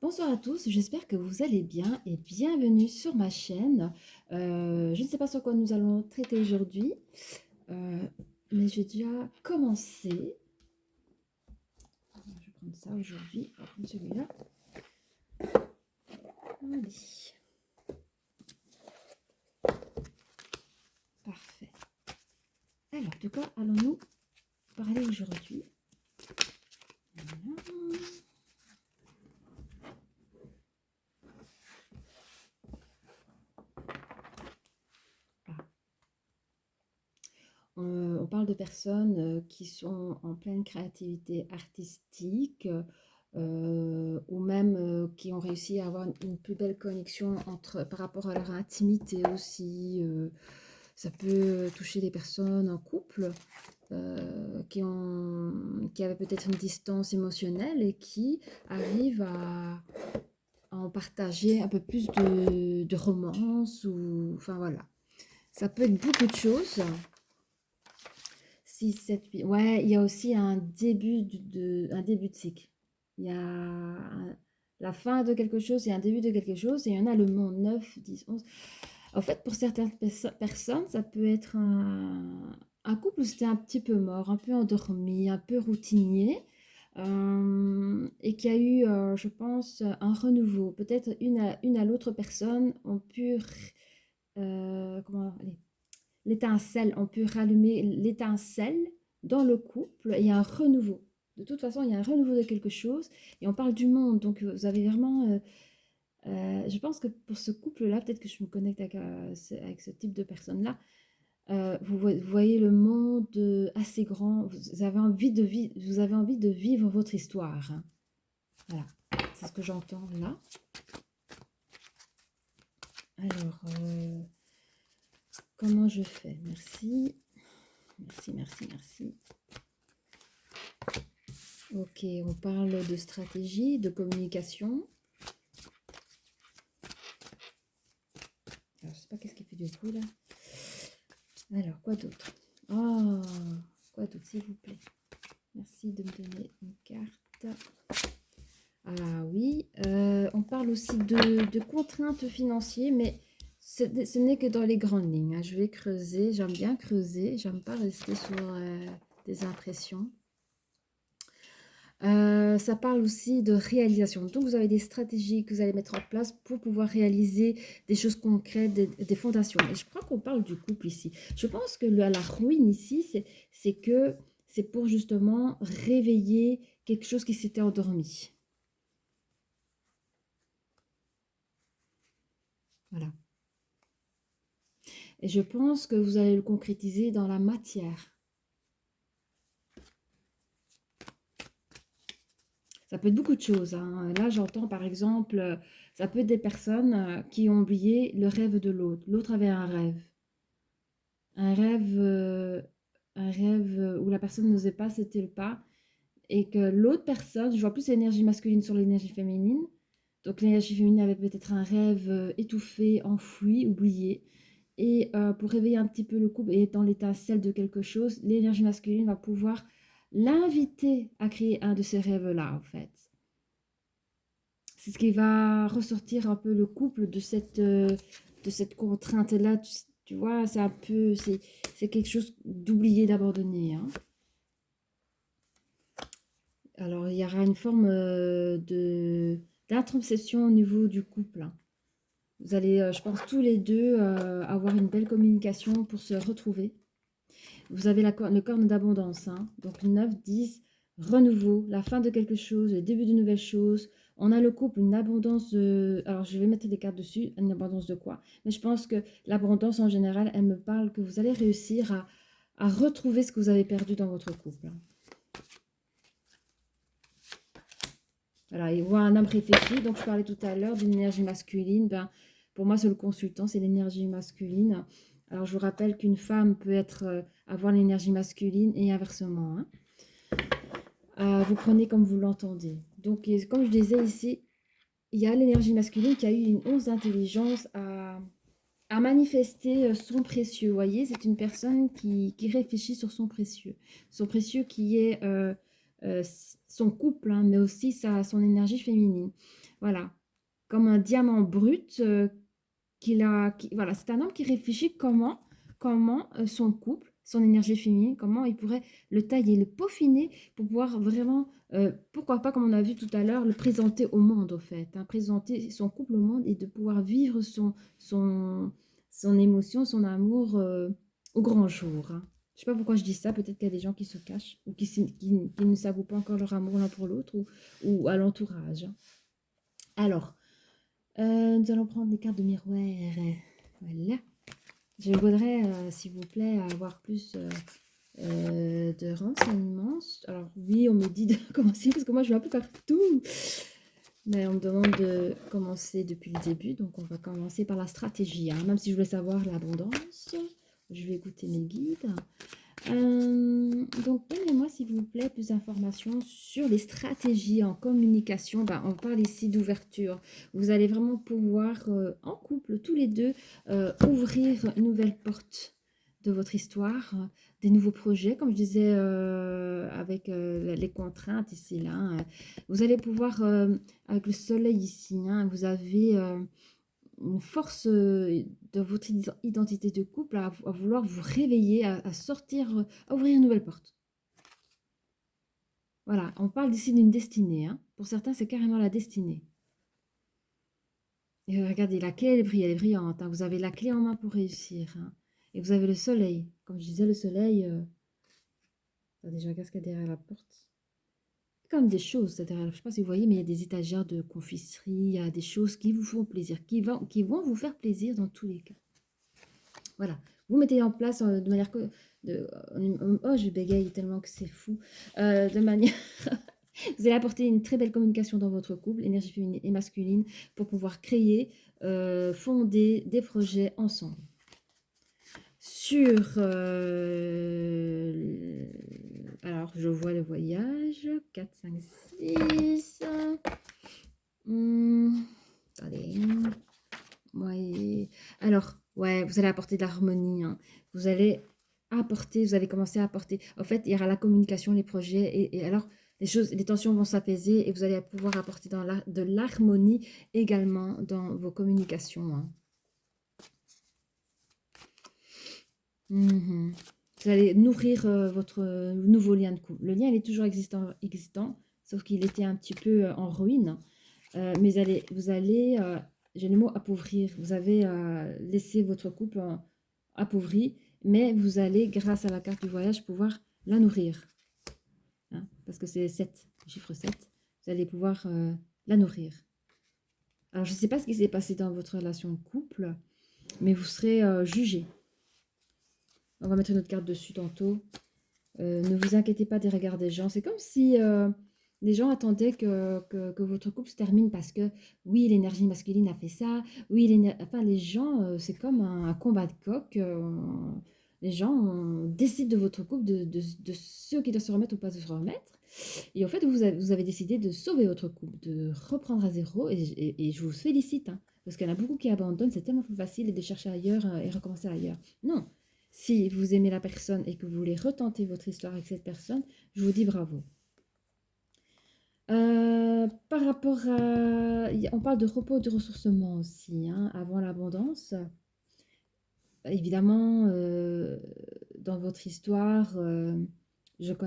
Bonsoir à tous, j'espère que vous allez bien et bienvenue sur ma chaîne. Je ne sais pas sur quoi nous allons traiter aujourd'hui, euh, mais je vais déjà commencer. Je vais prendre ça aujourd'hui, je vais prendre celui-là. Allez, parfait. Alors, de quoi allons-nous parler aujourd'hui? Voilà. On parle de personnes qui sont en pleine créativité artistique ou même qui ont réussi à avoir une plus belle connexion par rapport à leur intimité aussi. Ça peut toucher des personnes en couple qui avaient peut-être une distance émotionnelle et qui arrivent à en partager un peu plus de romance ou enfin voilà. Ça peut être beaucoup de choses. 6, 7, 8. Ouais, il y a aussi un début de cycle. Il y a la fin de quelque chose et un début de quelque chose. Et il y en a le monde 9, 10, 11. En fait, pour certaines personnes, ça peut être un couple où c'était un petit peu mort, un peu endormi, un peu routinier. Et qu'il y a eu, je pense, un renouveau. Peut-être une à l'autre personne ont pu allez, l'étincelle, on peut rallumer l'étincelle dans le couple et il y a un renouveau. De toute façon, il y a un renouveau de quelque chose et on parle du monde. Donc, vous avez vraiment. Je pense que pour ce couple-là, peut-être que je me connecte avec ce type de personne-là. Vous voyez le monde assez grand. Vous avez envie de vivre votre histoire. Hein. Voilà, c'est ce que j'entends là. Alors, comment je fais? Merci. Merci, merci, merci. Ok, on parle de stratégie, de communication. Alors, je sais pas qu'est-ce qui fait du bruit là. Alors, quoi d'autre? Oh, quoi d'autre, s'il vous plaît? Merci de me donner une carte. Ah oui, on parle aussi de contraintes financières, mais ce n'est que dans les grandes lignes. Hein. Je vais creuser, j'aime bien creuser, j'aime pas rester sur des impressions. Ça parle aussi de réalisation. Donc, vous avez des stratégies que vous allez mettre en place pour pouvoir réaliser des choses concrètes, des fondations. Et je crois qu'on parle du couple ici. Je pense que la ruine ici, c'est que c'est pour justement réveiller quelque chose qui s'était endormi. Voilà. Et je pense que vous allez le concrétiser dans la matière. Ça peut être beaucoup de choses. Hein. Là, j'entends par exemple, ça peut être des personnes qui ont oublié le rêve de l'autre. L'autre avait un rêve. Un rêve, où la personne n'osait pas sauter le pas et que l'autre personne, je vois plus l'énergie masculine sur l'énergie féminine. Donc l'énergie féminine avait peut-être un rêve étouffé, enfoui, oublié. Et pour réveiller un petit peu le couple et être dans l'étincelle de quelque chose, l'énergie masculine va pouvoir l'inviter à créer un de ces rêves-là, en fait. C'est ce qui va ressortir un peu le couple de cette contrainte-là. Tu vois, c'est un peu, c'est quelque chose d'oublié, d'abandonné. Hein. Alors, il y aura une forme d'introspection au niveau du couple. Hein. Vous allez, je pense, tous les deux avoir une belle communication pour se retrouver. Vous avez le corne d'abondance, hein. Donc 9, 10, renouveau, la fin de quelque chose, le début de nouvelles choses. On a le couple, une abondance de... Alors je vais mettre des cartes dessus, une abondance de quoi? Mais je pense que l'abondance en général, elle me parle que vous allez réussir à retrouver ce que vous avez perdu dans votre couple. Voilà, et voir un homme réfléchi. Donc je parlais tout à l'heure d'une énergie masculine. Ben, pour moi, c'est le consultant, c'est l'énergie masculine. Alors je vous rappelle qu'une femme peut avoir l'énergie masculine et inversement. Hein. Vous prenez comme vous l'entendez. Donc, comme je disais ici, il y a l'énergie masculine qui a eu une once d'intelligence à manifester son précieux. Vous voyez, c'est une personne qui réfléchit sur son précieux. Son précieux qui est son couple, hein, mais aussi son énergie féminine. Voilà, comme un diamant brut voilà, c'est un homme qui réfléchit comment son couple, son énergie féminine, comment il pourrait le tailler, le peaufiner pour pouvoir vraiment, pourquoi pas, comme on a vu tout à l'heure, le présenter au monde, au fait, hein, présenter son couple au monde et de pouvoir vivre son émotion, son amour au grand jour, hein. Je sais pas pourquoi je dis ça, peut-être qu'il y a des gens qui se cachent ou qui ne s'avouent pas encore leur amour l'un pour l'autre ou à l'entourage, hein. Alors, nous allons prendre des cartes de miroir. Voilà. Je voudrais, s'il vous plaît, avoir plus de renseignements. Alors oui, on me dit de commencer parce que moi je vois un peu partout. Mais on me demande de commencer depuis le début. Donc on va commencer par la stratégie, hein. Même si je voulais savoir l'abondance, je vais écouter mes guides. Donc, donnez-moi, s'il vous plaît, plus d'informations sur les stratégies en communication. Ben, on parle ici d'ouverture. Vous allez vraiment pouvoir, en couple, tous les deux, ouvrir une nouvelle porte de votre histoire, des nouveaux projets, comme je disais, avec les contraintes ici, là, hein. Vous allez pouvoir, avec le soleil ici, hein, vous avez une force de votre identité de couple à vouloir vous réveiller, à sortir, à ouvrir une nouvelle porte. Voilà, on parle ici d'une destinée, hein. Pour certains, c'est carrément la destinée. Et regardez, la clé, elle est brillante, hein. Vous avez la clé en main pour réussir, hein. Et vous avez le soleil. Comme je disais, le soleil... attendez, je regarde ce qu'il y a derrière la porte. Comme des choses derrière. Je ne sais pas si vous voyez, mais il y a des étagères de confiserie, il y a des choses qui vous font plaisir, qui vont vous faire plaisir dans tous les cas. Voilà, vous mettez en place de manière que... oh, je bégaye tellement que c'est fou. De manière... Vous allez apporter une très belle communication dans votre couple, énergie féminine et masculine, pour pouvoir créer, fonder des projets ensemble. Sur... alors, je vois le voyage. 4, 5, 6. Attendez. Ouais. Alors, ouais, vous allez apporter de l'harmonie, hein. Vous allez vous allez commencer à apporter. En fait, il y aura la communication, les projets, et alors les tensions vont s'apaiser et vous allez pouvoir apporter de l'harmonie également dans vos communications, hein. Mhm. Vous allez nourrir votre nouveau lien de couple. Le lien, il est toujours existant, sauf qu'il était un petit peu en ruine. Mais j'ai le mot appauvrir. Vous avez laissé votre couple appauvri, mais vous allez, grâce à la carte du voyage, pouvoir la nourrir, hein, parce que c'est 7, chiffre 7. Vous allez pouvoir la nourrir. Alors, je ne sais pas ce qui s'est passé dans votre relation de couple, mais vous serez jugé. On va mettre une autre carte dessus tantôt. Ne vous inquiétez pas des regards des gens. C'est comme si les gens attendaient que votre couple se termine parce que, oui, l'énergie masculine a fait ça. Oui, enfin, les gens, c'est comme un combat de coq. Les gens décident de votre couple, de ceux qui doivent se remettre ou pas se remettre. Et en fait, vous avez décidé de sauver votre couple, de reprendre à zéro. Et je vous félicite, hein, parce qu'il y en a beaucoup qui abandonnent. C'est tellement plus facile de chercher ailleurs et recommencer ailleurs. Non. Si vous aimez la personne et que vous voulez retenter votre histoire avec cette personne, je vous dis bravo. Par rapport à... On parle de repos, de ressourcement aussi, hein, avant l'abondance. Évidemment, dans votre histoire, je connais